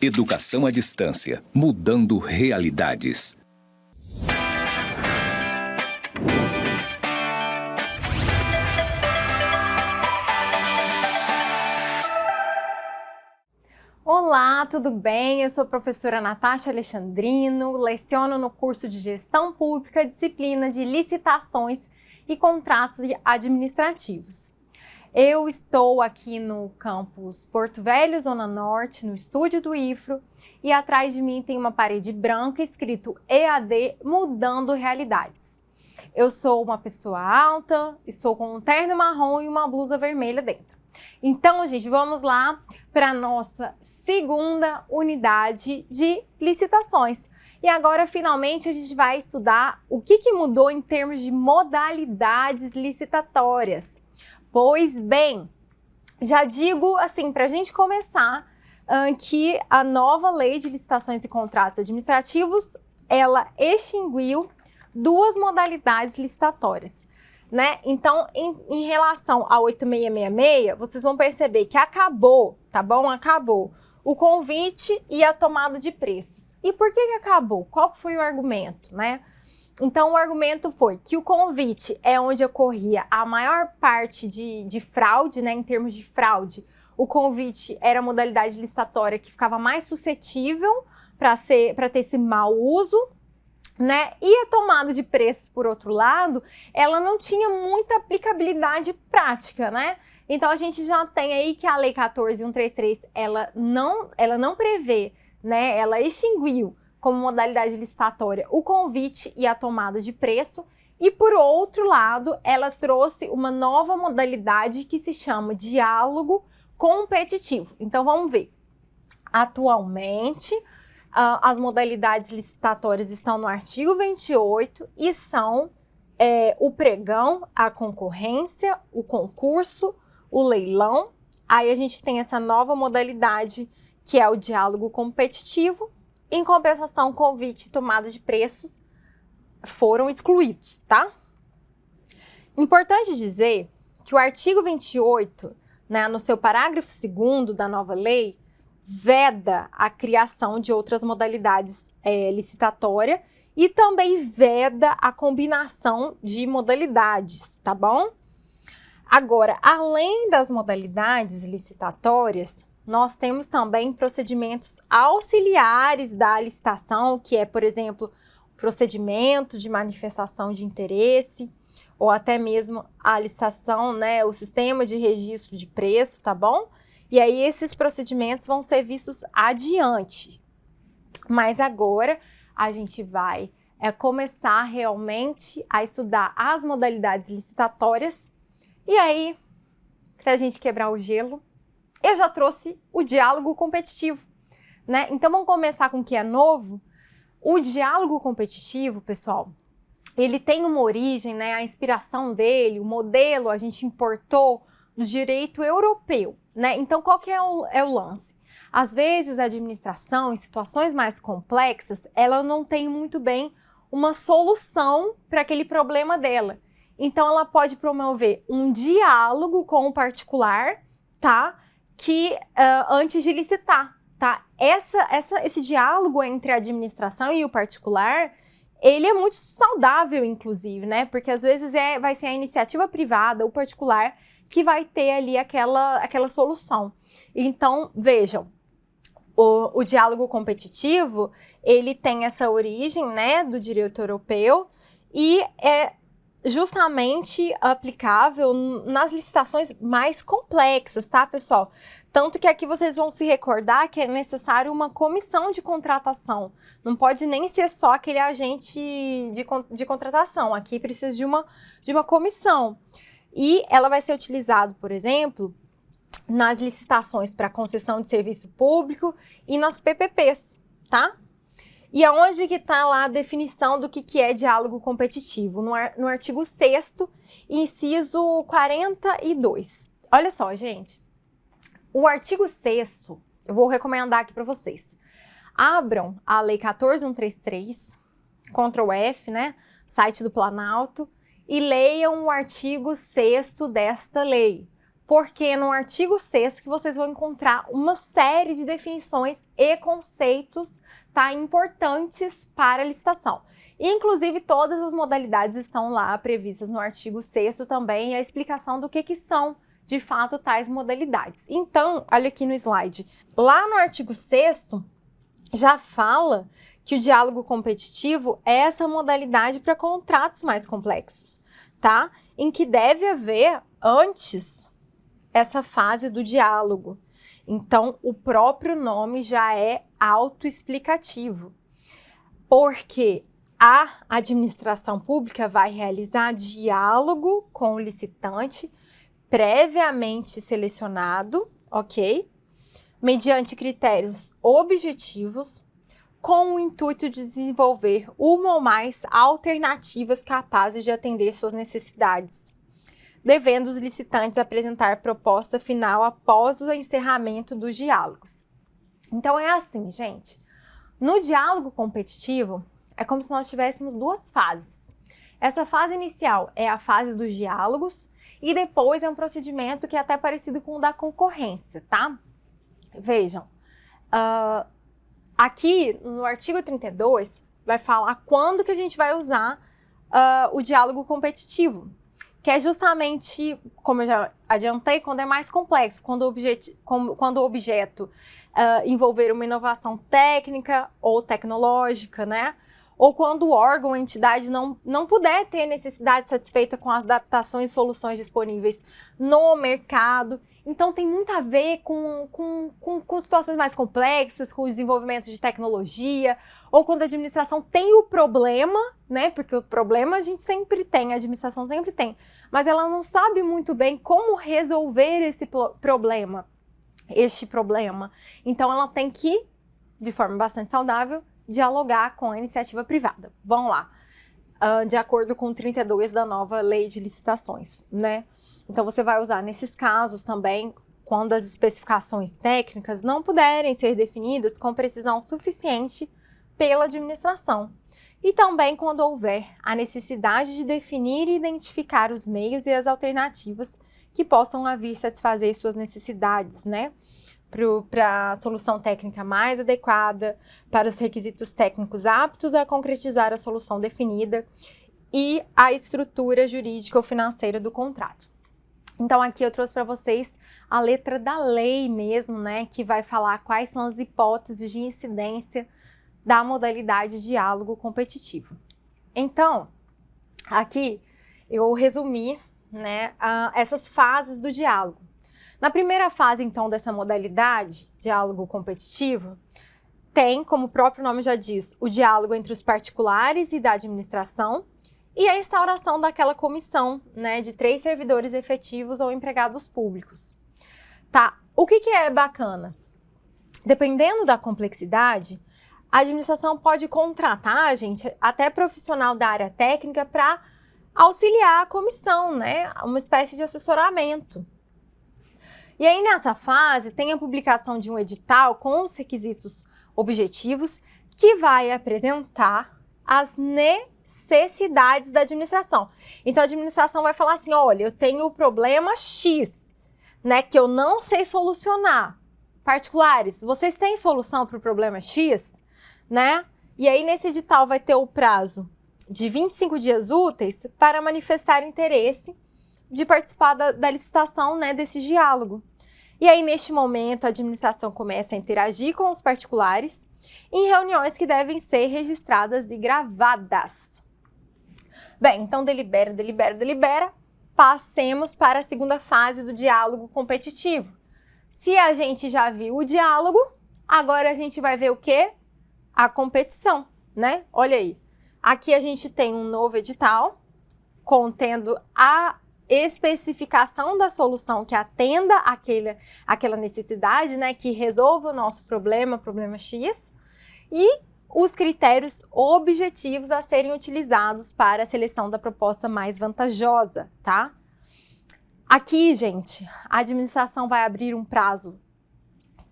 Educação à distância, mudando realidades. Olá, tudo bem? Eu sou a professora Natasha Alexandrino, leciono no curso de Gestão Pública, disciplina de Licitações e Contratos Administrativos. Eu estou aqui no campus Porto Velho, Zona Norte, no estúdio do IFRO, e atrás de mim tem uma parede branca escrito EAD Mudando Realidades. Eu sou uma pessoa alta, estou com um terno marrom e uma blusa vermelha dentro. Então, gente, vamos lá para a nossa segunda unidade de licitações. E agora, finalmente, a gente vai estudar o que mudou em termos de modalidades licitatórias. Pois bem, já digo assim, para a gente começar, que a nova Lei de Licitações e Contratos Administrativos, ela extinguiu duas modalidades licitatórias, né? Então, em relação a 8666, vocês vão perceber que acabou, tá bom? Acabou o convite e a tomada de preços. E por que acabou? Qual foi o argumento, né? Então, o argumento foi que o convite é onde ocorria a maior parte de fraude, né? Em termos de fraude, o convite era a modalidade licitatória que ficava mais suscetível para ter esse mau uso, né? E a tomada de preços, por outro lado, ela não tinha muita aplicabilidade prática, né? Então, a gente já tem aí que a Lei 14.133, ela não prevê, né? Ela extinguiu como modalidade licitatória o convite e a tomada de preço, e por outro lado, ela trouxe uma nova modalidade que se chama diálogo competitivo. Então vamos ver. Atualmente, as modalidades licitatórias estão no artigo 28 e são o pregão, a concorrência, o concurso, o leilão. Aí a gente tem essa nova modalidade que é o diálogo competitivo. Em compensação, convite e tomada de preços foram excluídos, tá? Importante dizer que o artigo 28, né, no seu parágrafo 2º da nova lei, veda a criação de outras modalidades licitatórias e também veda a combinação de modalidades, tá bom? Agora, além das modalidades licitatórias, nós temos também procedimentos auxiliares da licitação, que é, por exemplo, o procedimento de manifestação de interesse, ou até mesmo a licitação, né, o sistema de registro de preço, tá bom? E aí esses procedimentos vão ser vistos adiante. Mas agora a gente vai começar realmente a estudar as modalidades licitatórias. E aí, para a gente quebrar o gelo, eu já trouxe o diálogo competitivo, né? Então, vamos começar com o que é novo. O diálogo competitivo, pessoal, ele tem uma origem, né? A inspiração dele, o modelo, a gente importou do direito europeu, né? Então, qual que é o lance? Às vezes, a administração, em situações mais complexas, ela não tem muito bem uma solução para aquele problema dela. Então, ela pode promover um diálogo com o particular, tá? Antes de licitar, tá? Esse diálogo entre a administração e o particular, ele é muito saudável, inclusive, né? Porque às vezes vai ser a iniciativa privada, o particular, que vai ter ali aquela solução. Então, vejam, o diálogo competitivo, ele tem essa origem, né, do direito europeu e é justamente aplicável nas licitações mais complexas, tá, pessoal? Tanto que aqui vocês vão se recordar que é necessário uma comissão de contratação. Não pode nem ser só aquele agente de contratação. Aqui precisa de uma comissão. E ela vai ser utilizada, por exemplo, nas licitações para concessão de serviço público e nas PPPs, tá? E aonde que está lá a definição do que é diálogo competitivo? No artigo 6º, inciso 42. Olha só, gente. O artigo 6º, eu vou recomendar aqui para vocês. Abram a Lei 14.133, Ctrl F, né, site do Planalto, e leiam o artigo 6º desta lei. Porque no artigo 6º que vocês vão encontrar uma série de definições e conceitos, tá, importantes para a licitação. Inclusive, todas as modalidades estão lá previstas no artigo 6º também, e a explicação do que são, de fato, tais modalidades. Então, olha aqui no slide. Lá no artigo 6º, já fala que o diálogo competitivo é essa modalidade para contratos mais complexos, tá? Em que deve haver, antes, essa fase do diálogo. Então, o próprio nome já é autoexplicativo, porque a administração pública vai realizar diálogo com o licitante previamente selecionado, ok? Mediante critérios objetivos, com o intuito de desenvolver uma ou mais alternativas capazes de atender suas necessidades, devendo os licitantes apresentar proposta final após o encerramento dos diálogos. Então é assim, gente. No diálogo competitivo, é como se nós tivéssemos duas fases. Essa fase inicial é a fase dos diálogos e depois é um procedimento que é até parecido com o da concorrência, tá? Vejam, aqui no artigo 32 vai falar quando que a gente vai usar o diálogo competitivo, que é justamente, como eu já adiantei, quando é mais complexo, quando o objeto envolver uma inovação técnica ou tecnológica, né? Ou quando o órgão ou entidade não puder ter necessidade satisfeita com as adaptações e soluções disponíveis no mercado. Então, tem muito a ver com situações mais complexas, com o desenvolvimento de tecnologia, ou quando a administração tem o problema, né? Porque o problema a gente sempre tem, a administração sempre tem, mas ela não sabe muito bem como resolver este problema. Então, ela tem que, de forma bastante saudável, dialogar com a iniciativa privada. Vamos lá. De acordo com o 32 da nova Lei de Licitações, né? Então, você vai usar nesses casos também, quando as especificações técnicas não puderem ser definidas com precisão suficiente pela administração. E também quando houver a necessidade de definir e identificar os meios e as alternativas que possam vir satisfazer suas necessidades, né? Para a solução técnica mais adequada, para os requisitos técnicos aptos a concretizar a solução definida e a estrutura jurídica ou financeira do contrato. Então, aqui eu trouxe para vocês a letra da lei mesmo, né, que vai falar quais são as hipóteses de incidência da modalidade de diálogo competitivo. Então, aqui eu resumi, né, essas fases do diálogo. Na primeira fase, então, dessa modalidade, diálogo competitivo, tem, como o próprio nome já diz, o diálogo entre os particulares e da administração e a instauração daquela comissão, né, de 3 servidores efetivos ou empregados públicos. Tá, o que é bacana? Dependendo da complexidade, a administração pode contratar, gente, até profissional da área técnica para auxiliar a comissão, né, uma espécie de assessoramento. E aí, nessa fase, tem a publicação de um edital com os requisitos objetivos que vai apresentar as necessidades da administração. Então, a administração vai falar assim, olha, eu tenho o problema X, né, que eu não sei solucionar. Particulares, vocês têm solução para o problema X, né? E aí, nesse edital vai ter o prazo de 25 dias úteis para manifestar interesse de participar da licitação, né, desse diálogo. E aí, neste momento, a administração começa a interagir com os particulares em reuniões que devem ser registradas e gravadas. Bem, então delibera, passemos para a segunda fase do diálogo competitivo. Se a gente já viu o diálogo, agora a gente vai ver o quê? A competição, né? Olha aí, aqui a gente tem um novo edital contendo a especificação da solução que atenda aquela necessidade, né, que resolva o nosso problema X, e os critérios objetivos a serem utilizados para a seleção da proposta mais vantajosa, tá? Aqui, gente, a administração vai abrir um prazo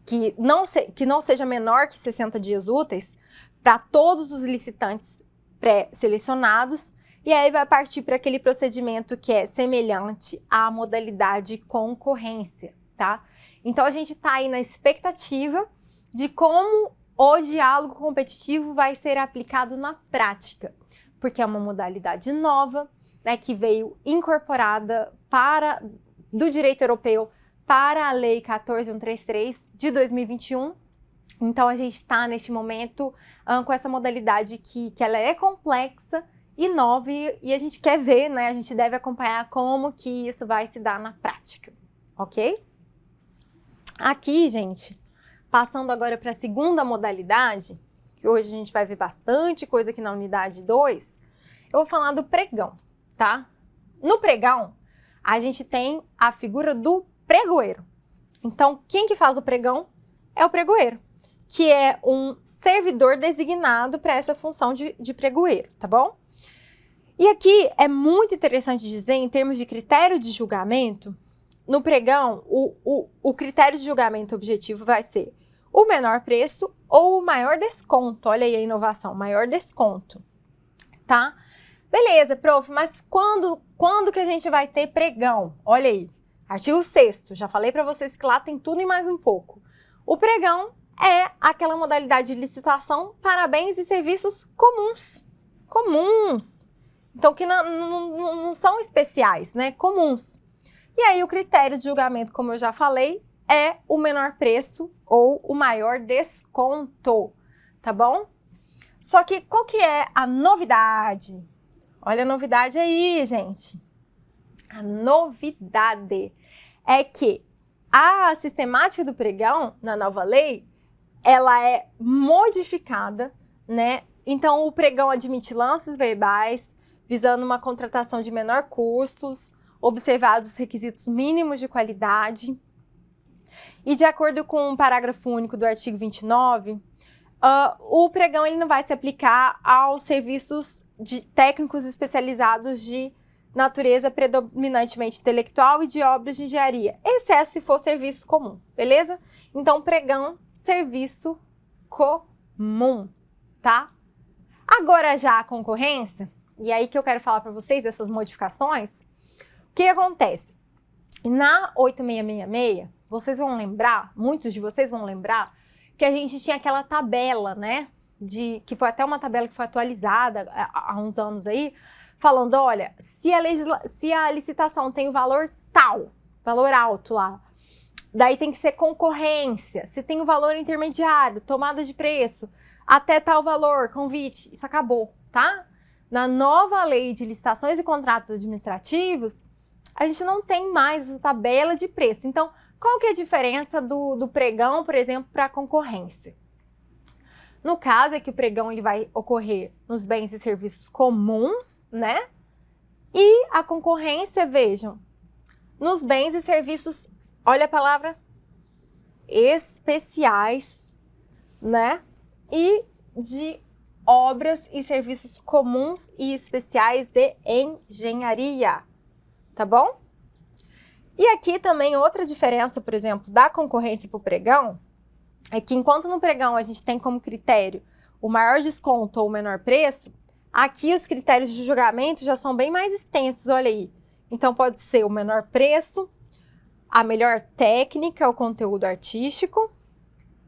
que não seja menor que 60 dias úteis para todos os licitantes pré-selecionados, e aí vai partir para aquele procedimento que é semelhante à modalidade concorrência, tá? Então, a gente está aí na expectativa de como o diálogo competitivo vai ser aplicado na prática, porque é uma modalidade nova, né, que veio incorporada do direito europeu para a Lei 14.133 de 2021. Então, a gente está, neste momento, com essa modalidade que ela é complexa e nova, e a gente quer ver, né? A gente deve acompanhar como que isso vai se dar na prática, ok? Aqui, gente, passando agora para a segunda modalidade, que hoje a gente vai ver bastante coisa aqui na unidade 2, eu vou falar do pregão, tá? No pregão, a gente tem a figura do pregoeiro. Então, quem que faz o pregão é o pregoeiro, que é um servidor designado para essa função de pregoeiro, tá bom? E aqui é muito interessante dizer, em termos de critério de julgamento, no pregão, o critério de julgamento objetivo vai ser o menor preço ou o maior desconto. Olha aí a inovação, maior desconto, tá? Beleza, prof, mas quando que a gente vai ter pregão? Olha aí, artigo 6º, já falei para vocês que lá tem tudo e mais um pouco. O pregão é aquela modalidade de licitação para bens e serviços comuns. Então, que não são especiais, né? Comuns. E aí, o critério de julgamento, como eu já falei, é o menor preço ou o maior desconto, tá bom? Só que qual que é a novidade? Olha a novidade aí, gente. A novidade é que a sistemática do pregão, na nova lei, ela é modificada, né? Então, o pregão admite lances verbais, visando uma contratação de menor custos, observados os requisitos mínimos de qualidade. E de acordo com o parágrafo único do artigo 29, o pregão ele não vai se aplicar aos serviços de técnicos especializados de natureza predominantemente intelectual e de obras de engenharia, exceto se for serviço comum, beleza? Então, pregão, serviço comum, tá? Agora já a concorrência, e aí que eu quero falar para vocês dessas modificações, o que acontece? Na 8666, vocês vão lembrar, muitos de vocês vão lembrar, que a gente tinha aquela tabela, né? Que foi até uma tabela que foi atualizada há uns anos aí, falando, olha, se a licitação tem o valor tal, valor alto lá, daí tem que ser concorrência. Se tem o valor intermediário, tomada de preço, até tal valor, convite, isso acabou, tá? Na nova lei de licitações e contratos administrativos, a gente não tem mais essa tabela de preço. Então, qual que é a diferença do pregão, por exemplo, para a concorrência? No caso é que o pregão ele vai ocorrer nos bens e serviços comuns, né? E a concorrência, vejam, nos bens e serviços, olha a palavra, especiais, né? E de obras e serviços comuns e especiais de engenharia, tá bom? E aqui também outra diferença, por exemplo, da concorrência para o pregão, é que enquanto no pregão a gente tem como critério o maior desconto ou o menor preço, aqui os critérios de julgamento já são bem mais extensos, olha aí. Então pode ser o menor preço, a melhor técnica, o conteúdo artístico,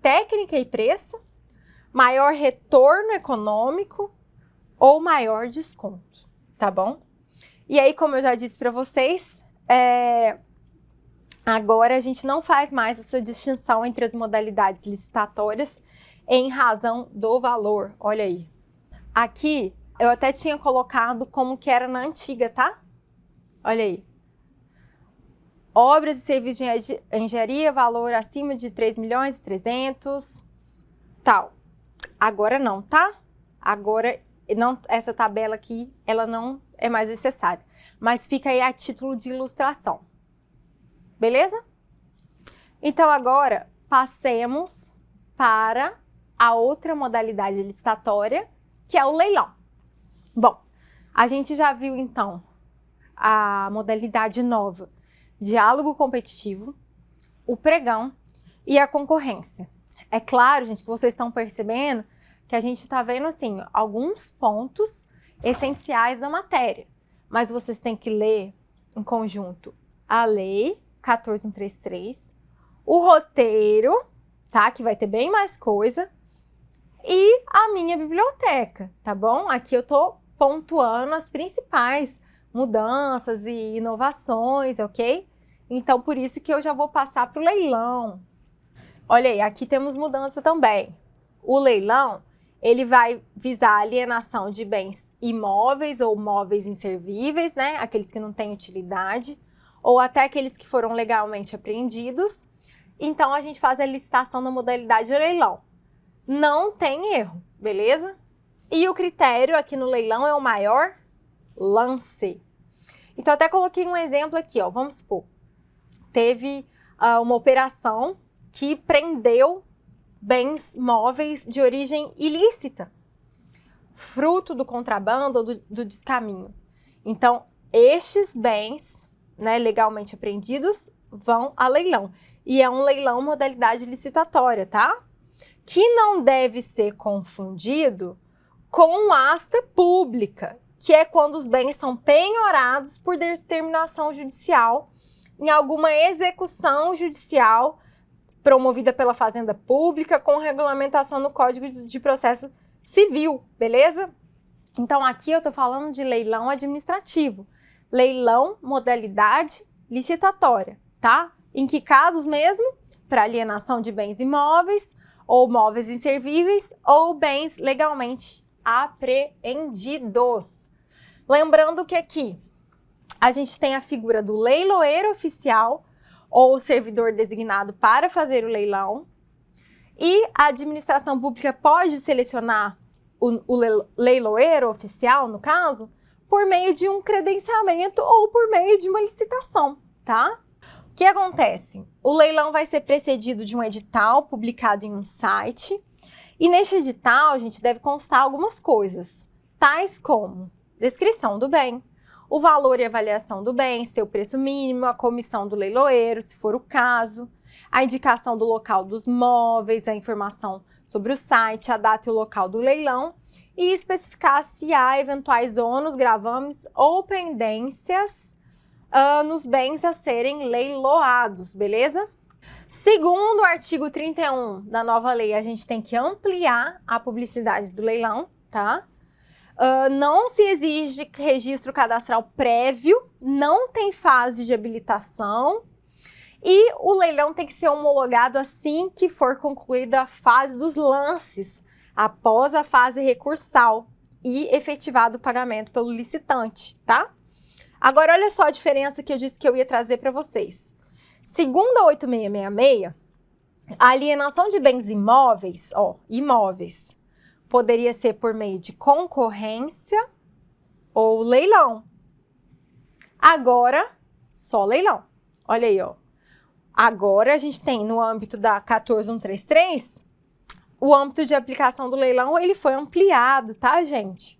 técnica e preço, maior retorno econômico ou maior desconto, tá bom? E aí, como eu já disse para vocês, agora a gente não faz mais essa distinção entre as modalidades licitatórias em razão do valor, olha aí. Aqui, eu até tinha colocado como que era na antiga, tá? Olha aí. Obras e serviços de engenharia, valor acima de 3.300.000, tal. Agora não, tá? Agora, não, essa tabela aqui, ela não é mais necessária. Mas fica aí a título de ilustração. Beleza? Então, agora, passemos para a outra modalidade licitatória, que é o leilão. Bom, a gente já viu, então, a modalidade nova, diálogo competitivo, o pregão, e a concorrência. É claro, gente, que vocês estão percebendo que a gente está vendo, assim, alguns pontos essenciais da matéria. Mas vocês têm que ler em conjunto a Lei 14.133, o roteiro, tá? Que vai ter bem mais coisa, e a minha biblioteca, tá bom? Aqui eu tô pontuando as principais mudanças e inovações, ok? Então, por isso que eu já vou passar para o leilão. Olha aí, aqui temos mudança também. O leilão, ele vai visar a alienação de bens imóveis ou móveis inservíveis, né? Aqueles que não têm utilidade, ou até aqueles que foram legalmente apreendidos. Então, a gente faz a licitação na modalidade de leilão. Não tem erro, beleza? E o critério aqui no leilão é o maior lance. Então, até coloquei um exemplo aqui, ó. Vamos supor, teve uma operação que prendeu bens móveis de origem ilícita, fruto do contrabando ou do descaminho. Então, estes bens, né, legalmente apreendidos, vão a leilão. E é um leilão modalidade licitatória, tá? Que não deve ser confundido com asta pública, que é quando os bens são penhorados por determinação judicial em alguma execução judicial promovida pela Fazenda Pública com regulamentação no Código de Processo Civil, beleza? Então, aqui eu tô falando de leilão administrativo. Leilão, modalidade licitatória, tá? Em que casos mesmo? Para alienação de bens imóveis, ou móveis inservíveis, ou bens legalmente apreendidos. Lembrando que aqui a gente tem a figura do leiloeiro oficial, ou servidor designado para fazer o leilão, e a administração pública pode selecionar o leiloeiro oficial, no caso, por meio de um credenciamento ou por meio de uma licitação, tá? O que acontece? O leilão vai ser precedido de um edital publicado em um site, e neste edital, a gente deve constar algumas coisas, tais como descrição do bem, o valor e avaliação do bem, seu preço mínimo, a comissão do leiloeiro, se for o caso, a indicação do local dos móveis, a informação sobre o site, a data e o local do leilão e especificar se há eventuais ônus, gravames ou pendências nos bens a serem leiloados, beleza? Segundo o artigo 31 da nova lei, a gente tem que ampliar a publicidade do leilão, tá? Não se exige registro cadastral prévio, não tem fase de habilitação e o leilão tem que ser homologado assim que for concluída a fase dos lances, após a fase recursal e efetivado o pagamento pelo licitante, tá? Agora, olha só a diferença que eu disse que eu ia trazer para vocês. Segundo a 8666, a alienação de bens imóveis, imóveis, poderia ser por meio de concorrência ou leilão. Agora, só leilão. Olha aí, ó. Agora, a gente tem no âmbito da 14.133, o âmbito de aplicação do leilão, ele foi ampliado, tá, gente?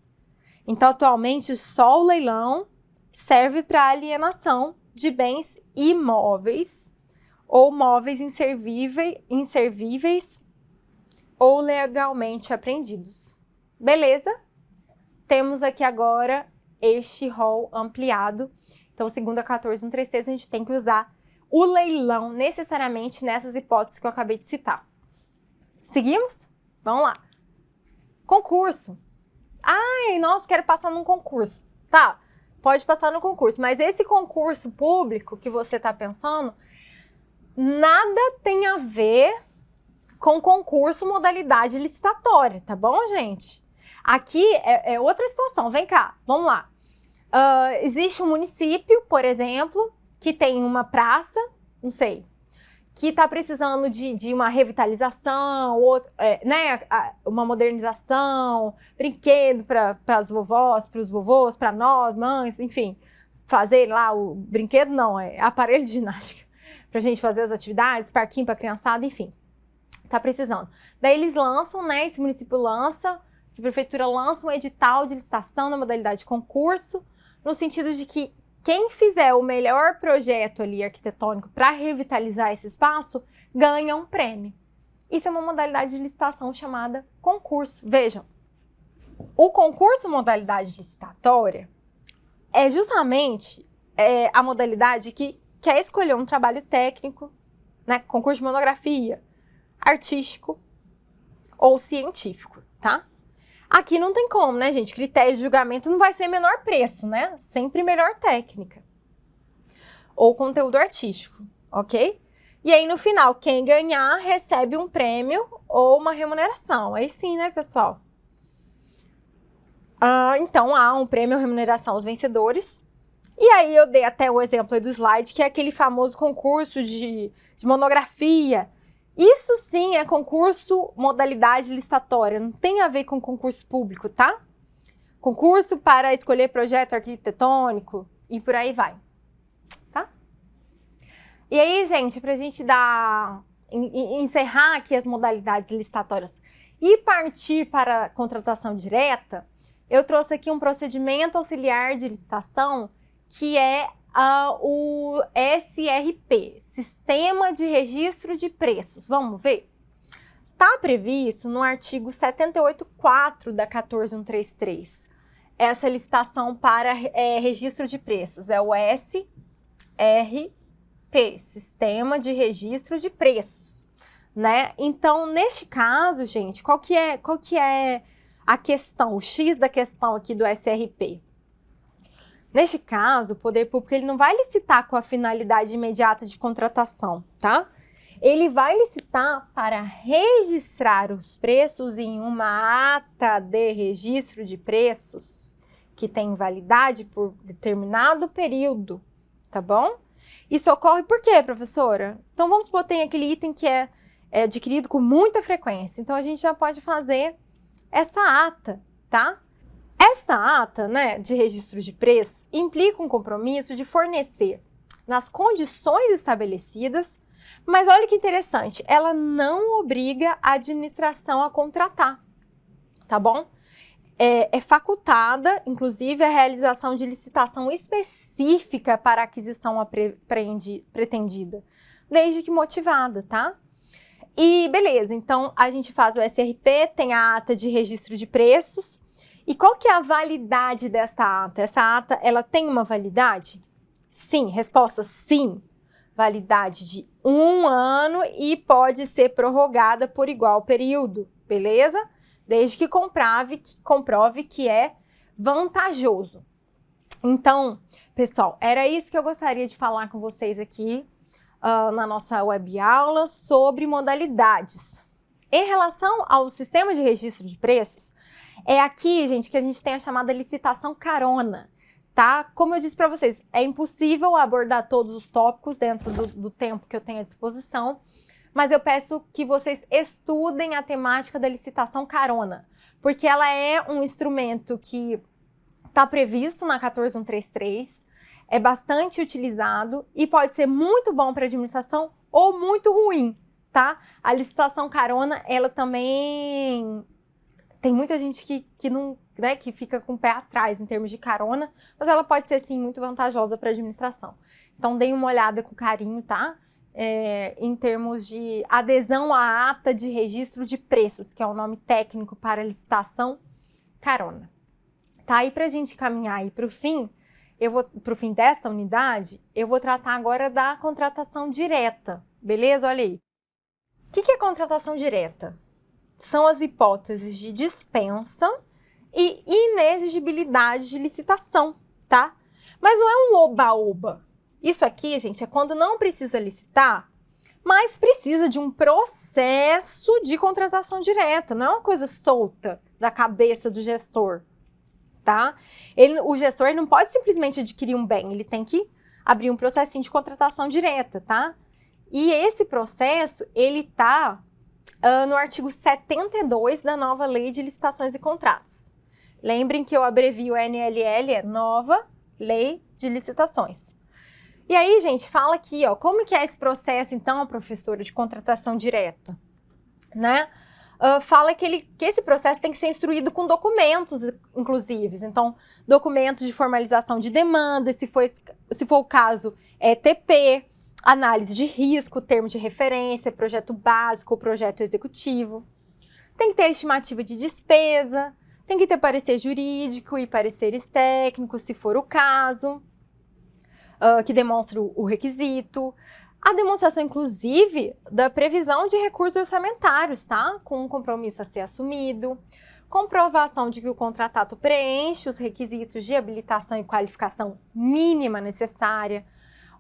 Então, atualmente, só o leilão serve para alienação de bens imóveis ou móveis inservíveis ou legalmente apreendidos. Beleza? Temos aqui agora este rol ampliado. Então, segundo a 14.133, a gente tem que usar o leilão necessariamente nessas hipóteses que eu acabei de citar. Seguimos? Vamos lá. Concurso. Ai, nossa, quero passar num concurso. Tá, pode passar no concurso, mas esse concurso público que você está pensando, nada tem a ver com concurso modalidade licitatória, tá bom, gente? Aqui é outra situação, vem cá, vamos lá. Existe um município, por exemplo, que tem uma praça, não sei, que está precisando de uma revitalização, né, uma modernização, brinquedo para as vovós, para os vovôs, para nós, mães, enfim, fazer lá o brinquedo, não, é aparelho de ginástica, para a gente fazer as atividades, parquinho para criançada, enfim. Tá precisando. Daí eles lançam, né? Esse município lança, a prefeitura lança um edital de licitação na modalidade de concurso, no sentido de que quem fizer o melhor projeto ali arquitetônico para revitalizar esse espaço ganha um prêmio. Isso é uma modalidade de licitação chamada concurso. Vejam, o concurso modalidade licitatória é justamente a modalidade que quer escolher um trabalho técnico, né, concurso de monografia, artístico ou científico, tá? Aqui não tem como, né, gente? Critério de julgamento não vai ser menor preço, né? Sempre melhor técnica. Ou conteúdo artístico, ok? E aí, no final, quem ganhar recebe um prêmio ou uma remuneração. Aí sim, né, pessoal? Então, há um prêmio ou remuneração aos vencedores. E aí, eu dei até o exemplo aí do slide, que é aquele famoso concurso de monografia. Isso sim é concurso modalidade licitatória, não tem a ver com concurso público, tá? Concurso para escolher projeto arquitetônico e por aí vai, tá? E aí, gente, pra gente encerrar aqui as modalidades licitatórias e partir para a contratação direta, eu trouxe aqui um procedimento auxiliar de licitação que é o SRP, Sistema de Registro de Preços. Vamos ver? Está previsto no artigo 78.4 da 14133. Essa licitação para registro de preços é o SRP, Sistema de Registro de Preços, né? Então, neste caso, gente, qual que é a questão, o X da questão aqui do SRP? Neste caso, o poder público ele não vai licitar com a finalidade imediata de contratação, tá? Ele vai licitar para registrar os preços em uma ata de registro de preços que tem validade por determinado período, tá bom? Isso ocorre por quê, professora? Então, vamos supor que tem aquele item que é adquirido com muita frequência. Então, a gente já pode fazer essa ata, tá? Esta ata, né, de registro de preços implica um compromisso de fornecer nas condições estabelecidas, mas olha que interessante, ela não obriga a administração a contratar, tá bom? É facultada, inclusive, a realização de licitação específica para a aquisição pretendida, desde que motivada, tá? E beleza, então a gente faz o SRP, tem a ata de registro de preços. E qual que é a validade dessa ata? Essa ata, ela tem uma validade? Sim, resposta sim. Validade de 1 ano e pode ser prorrogada por igual período, beleza? Desde que comprove que é vantajoso. Então, pessoal, era isso que eu gostaria de falar com vocês aqui na nossa web aula sobre modalidades. Em relação ao sistema de registro de preços, é aqui, gente, que a gente tem a chamada licitação carona, tá? Como eu disse para vocês, é impossível abordar todos os tópicos dentro do tempo que eu tenho à disposição, mas eu peço que vocês estudem a temática da licitação carona, porque ela é um instrumento que está previsto na 14133, é bastante utilizado e pode ser muito bom para a administração ou muito ruim, tá? A licitação carona, ela também... Tem muita gente que não, né, que fica com o pé atrás em termos de carona, mas ela pode ser, sim, muito vantajosa para a administração. Então, deem uma olhada com carinho, tá? Em termos de adesão à ata de registro de preços, que é o nome técnico para a licitação carona. Tá? E para a gente caminhar aí para o fim, para o fim desta unidade, eu vou tratar agora da contratação direta, beleza? Olha aí. O que é contratação direta? São as hipóteses de dispensa e inexigibilidade de licitação, tá? Mas não é um oba-oba. Isso aqui, gente, é quando não precisa licitar, mas precisa de um processo de contratação direta, não é uma coisa solta da cabeça do gestor, tá? O gestor não pode simplesmente adquirir um bem, ele tem que abrir um processinho de contratação direta, tá? E esse processo, ele tá no artigo 72 da nova Lei de Licitações e Contratos. Lembrem que eu abrevio NLL, é Nova Lei de Licitações. E aí, gente, fala aqui, ó, como que é esse processo, então, professora, de contratação direta, né? fala que esse processo tem que ser instruído com documentos, inclusive. Então, documentos de formalização de demanda, se for o caso, TP, análise de risco, termo de referência, projeto básico ou projeto executivo. Tem que ter estimativa de despesa, tem que ter parecer jurídico e pareceres técnicos, se for o caso, que demonstre o requisito. A demonstração, inclusive, da previsão de recursos orçamentários, tá? Com um compromisso a ser assumido. Comprovação de que o contratado preenche os requisitos de habilitação e qualificação mínima necessária.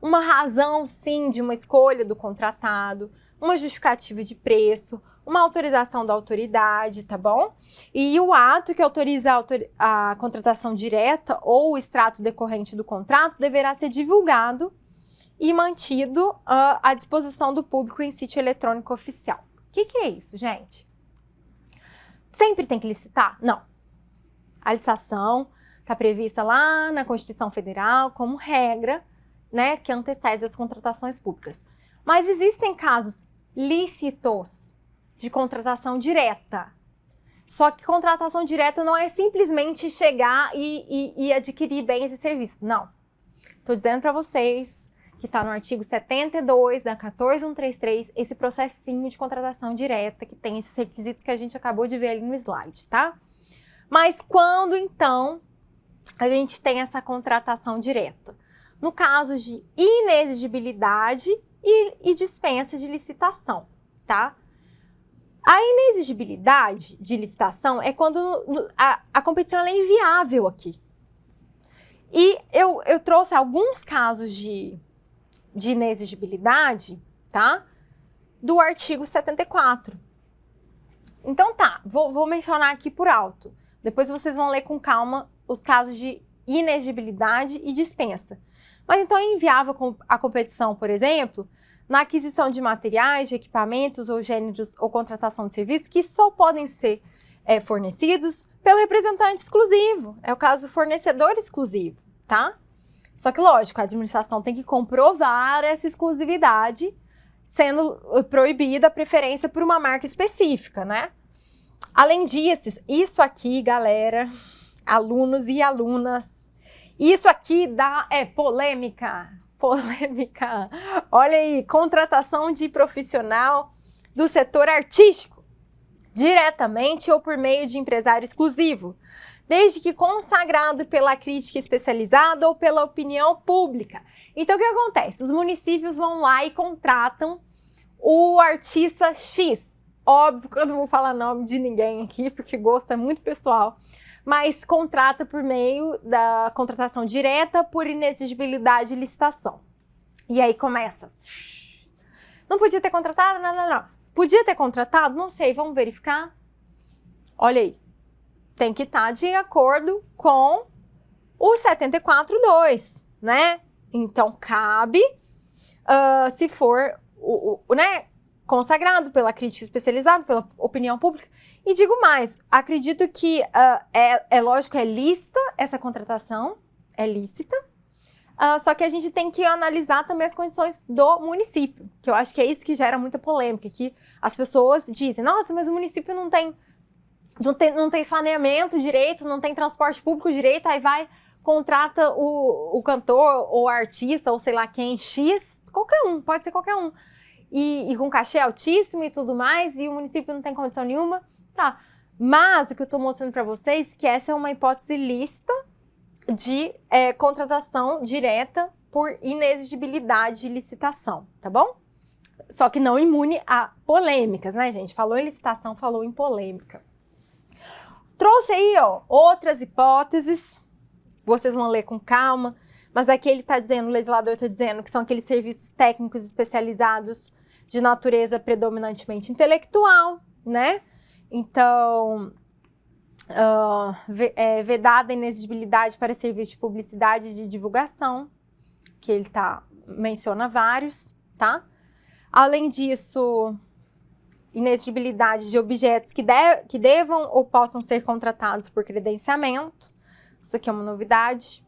Uma razão, sim, de uma escolha do contratado. Uma justificativa de preço. Uma autorização da autoridade, tá bom? E o ato que autoriza a contratação direta ou o extrato decorrente do contrato deverá ser divulgado e mantido à disposição do público em sítio eletrônico oficial. O que é isso, gente? Sempre tem que licitar? Não. A licitação está prevista lá na Constituição Federal como regra, né, que antecede as contratações públicas. Mas existem casos lícitos de contratação direta. Só que contratação direta não é simplesmente chegar e adquirir bens e serviços. Não. Estou dizendo para vocês que está no artigo 72 da 14133, esse processinho de contratação direta, que tem esses requisitos que a gente acabou de ver ali no slide, tá? Mas quando, então, a gente tem essa contratação direta? No caso de inexigibilidade e dispensa de licitação, tá? A inexigibilidade de licitação é quando a competição ela é inviável aqui. E eu trouxe alguns casos de inexigibilidade, tá? Do artigo 74. Então tá, vou mencionar aqui por alto. Depois vocês vão ler com calma os casos de inexigibilidade e dispensa. Mas então é inviável a competição, por exemplo, na aquisição de materiais, de equipamentos ou gêneros ou contratação de serviços que só podem ser fornecidos pelo representante exclusivo. É o caso do fornecedor exclusivo, tá? Só que, lógico, a administração tem que comprovar essa exclusividade, sendo proibida a preferência por uma marca específica, né? Além disso, isso aqui, galera, alunos e alunas, isso aqui polêmica. Polêmica. Olha aí, contratação de profissional do setor artístico, diretamente ou por meio de empresário exclusivo, desde que consagrado pela crítica especializada ou pela opinião pública. Então, o que acontece? Os municípios vão lá e contratam o artista X. Óbvio que eu não vou falar nome de ninguém aqui, porque gosto é muito pessoal, mas contrata por meio da contratação direta por inexigibilidade de licitação. E aí começa. Não podia ter contratado? Não. Podia ter contratado? Não sei, vamos verificar? Olha aí. Tem que estar de acordo com o 74.2, né? Então, cabe, se for consagrado pela crítica especializada, pela opinião pública. E digo mais, acredito que lógico, é lícita essa contratação, é lícita, só que a gente tem que analisar também as condições do município, que eu acho que é isso que gera muita polêmica, que as pessoas dizem, nossa, mas o município não tem saneamento direito, não tem transporte público direito, aí contrata o cantor ou artista, ou sei lá quem, X, qualquer um, pode ser qualquer um, e com cachê altíssimo e tudo mais, e o município não tem condição nenhuma, tá. Mas o que eu tô mostrando para vocês é que essa é uma hipótese lícita de contratação direta por inexigibilidade de licitação, tá bom? Só que não imune a polêmicas, né, gente? Falou em licitação, falou em polêmica. Trouxe aí, ó, outras hipóteses, vocês vão ler com calma, mas aqui ele está dizendo, o legislador está dizendo que são aqueles serviços técnicos especializados de natureza predominantemente intelectual, né? Então, vedada a inexigibilidade para serviços de publicidade e de divulgação, que ele menciona vários, tá? Além disso, inexigibilidade de objetos que devam ou possam ser contratados por credenciamento, isso aqui é uma novidade.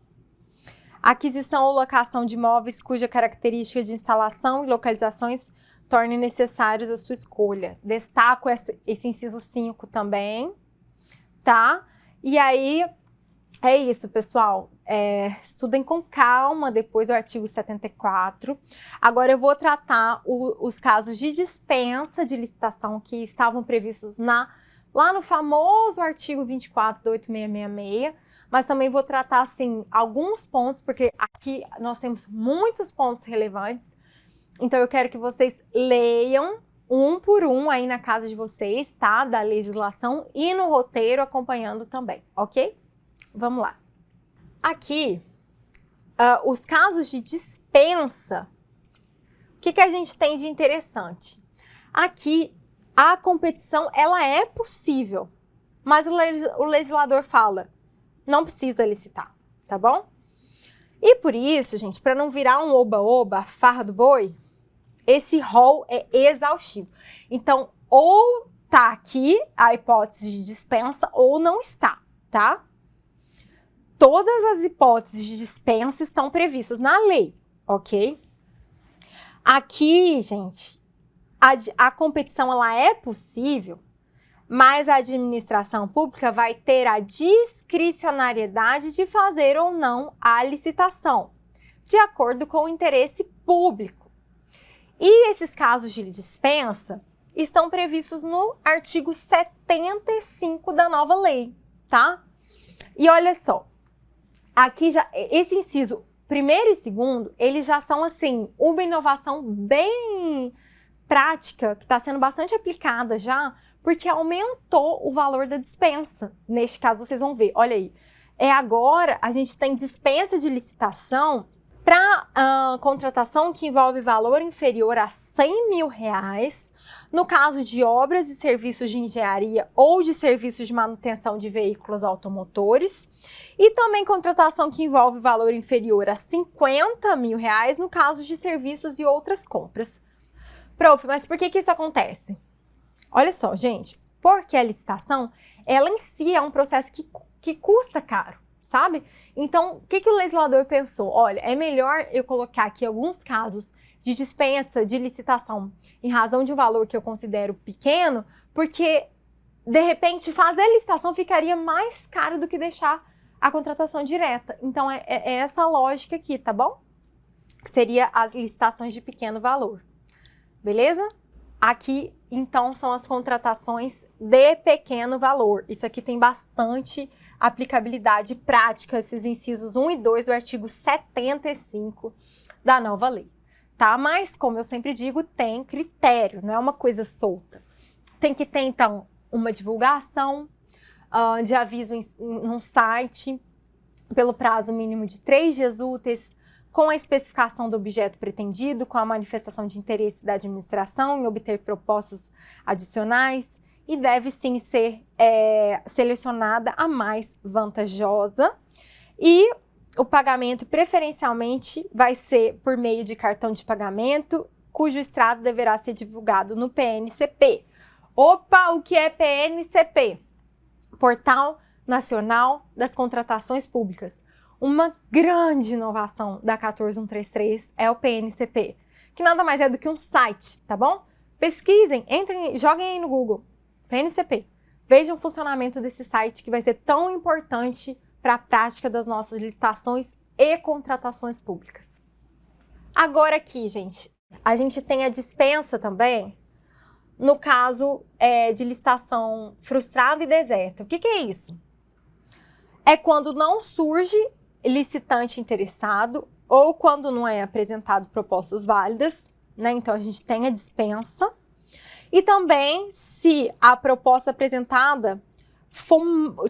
Aquisição ou locação de imóveis cuja característica de instalação e localizações torne necessários a sua escolha. Destaco esse inciso 5 também, tá? E aí, é isso, pessoal. Estudem com calma depois o artigo 74. Agora eu vou tratar os casos de dispensa de licitação que estavam previstos lá no famoso artigo 24 da 8666, mas também vou tratar, assim, alguns pontos, porque aqui nós temos muitos pontos relevantes. Então, eu quero que vocês leiam um por um aí na casa de vocês, tá? Da legislação e no roteiro acompanhando também, ok? Vamos lá. Aqui, os casos de dispensa, o que a gente tem de interessante? Aqui, a competição, ela é possível, mas o legislador fala, não precisa licitar, tá bom? E por isso, gente, para não virar um oba-oba, farra do boi, esse rol é exaustivo. Então, ou tá aqui a hipótese de dispensa ou não está, tá? Todas as hipóteses de dispensa estão previstas na lei, ok? Aqui, gente, a competição ela é possível, mas a administração pública vai ter a discricionariedade de fazer ou não a licitação, de acordo com o interesse público. E esses casos de dispensa estão previstos no artigo 75 da nova lei, tá? E olha só, aqui já, esse inciso primeiro e segundo, eles já são, assim, uma inovação bem prática, que está sendo bastante aplicada já, porque aumentou o valor da dispensa. Neste caso, vocês vão ver, olha aí. Agora, a gente tem dispensa de licitação para contratação que envolve valor inferior a R$100 mil, no caso de obras e serviços de engenharia ou de serviços de manutenção de veículos automotores, e também contratação que envolve valor inferior a R$50 mil, no caso de serviços e outras compras. Prof, mas por que isso acontece? Olha só, gente, porque a licitação, ela em si é um processo que custa caro, sabe? Então, o que o legislador pensou? Olha, é melhor eu colocar aqui alguns casos de dispensa de licitação em razão de um valor que eu considero pequeno, porque, de repente, fazer a licitação ficaria mais caro do que deixar a contratação direta. Então, é essa lógica aqui, tá bom? Que seria as licitações de pequeno valor. Beleza? Aqui, então, são as contratações de pequeno valor. Isso aqui tem bastante aplicabilidade prática, esses incisos 1 e 2 do artigo 75 da nova lei, tá? Mas, como eu sempre digo, tem critério, não é uma coisa solta. Tem que ter, então, uma divulgação de aviso num site, pelo prazo mínimo de 3 dias úteis, com a especificação do objeto pretendido, com a manifestação de interesse da administração em obter propostas adicionais, e deve sim ser selecionada a mais vantajosa, e o pagamento preferencialmente vai ser por meio de cartão de pagamento, cujo extrato deverá ser divulgado no PNCP. Opa, o que é PNCP? Portal Nacional das Contratações Públicas. Uma grande inovação da 14133 é o PNCP, que nada mais é do que um site, tá bom? Pesquisem, entrem, joguem aí no Google, PNCP. Vejam o funcionamento desse site que vai ser tão importante para a prática das nossas licitações e contratações públicas. Agora aqui, gente, a gente tem a dispensa também no caso de licitação frustrada e deserta. O que é isso? É quando não surge licitante interessado ou quando não é apresentado propostas válidas, né? Então, a gente tem a dispensa. E também, se a proposta apresentada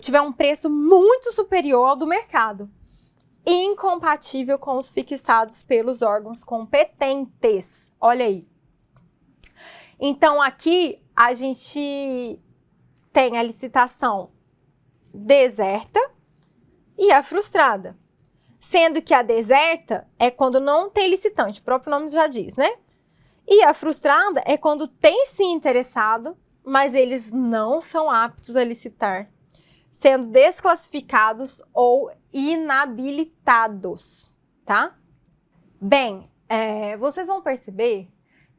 tiver um preço muito superior ao do mercado, incompatível com os fixados pelos órgãos competentes. Olha aí. Então, aqui, a gente tem a licitação deserta e a frustrada. Sendo que a deserta é quando não tem licitante, o próprio nome já diz, né? E a frustrada é quando tem sim interessado, mas eles não são aptos a licitar, sendo desclassificados ou inabilitados, tá? Bem, vocês vão perceber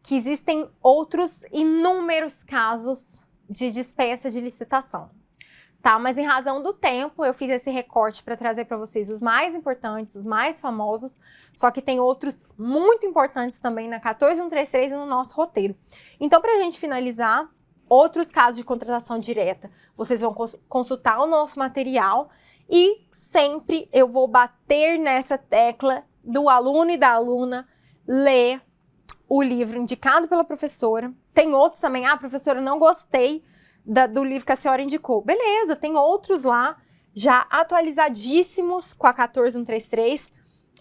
que existem outros inúmeros casos de dispensa de licitação. Tá, mas em razão do tempo, eu fiz esse recorte para trazer para vocês os mais importantes, os mais famosos, só que tem outros muito importantes também na 14133 e no nosso roteiro. Então, para a gente finalizar, outros casos de contratação direta, vocês vão consultar o nosso material e sempre eu vou bater nessa tecla do aluno e da aluna ler o livro indicado pela professora. Tem outros também, professora, não gostei do livro que a senhora indicou. Beleza, tem outros lá, já atualizadíssimos com a 14133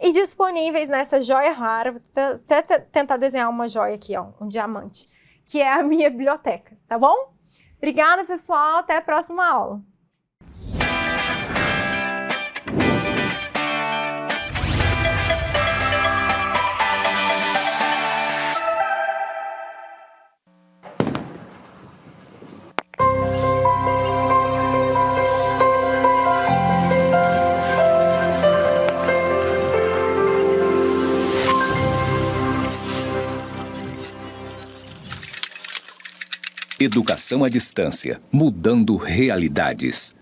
e disponíveis nessa joia rara. Vou até tentar desenhar uma joia aqui, ó, um diamante, que é a minha biblioteca, tá bom? Obrigada, pessoal, até a próxima aula. Educação à distância, mudando realidades.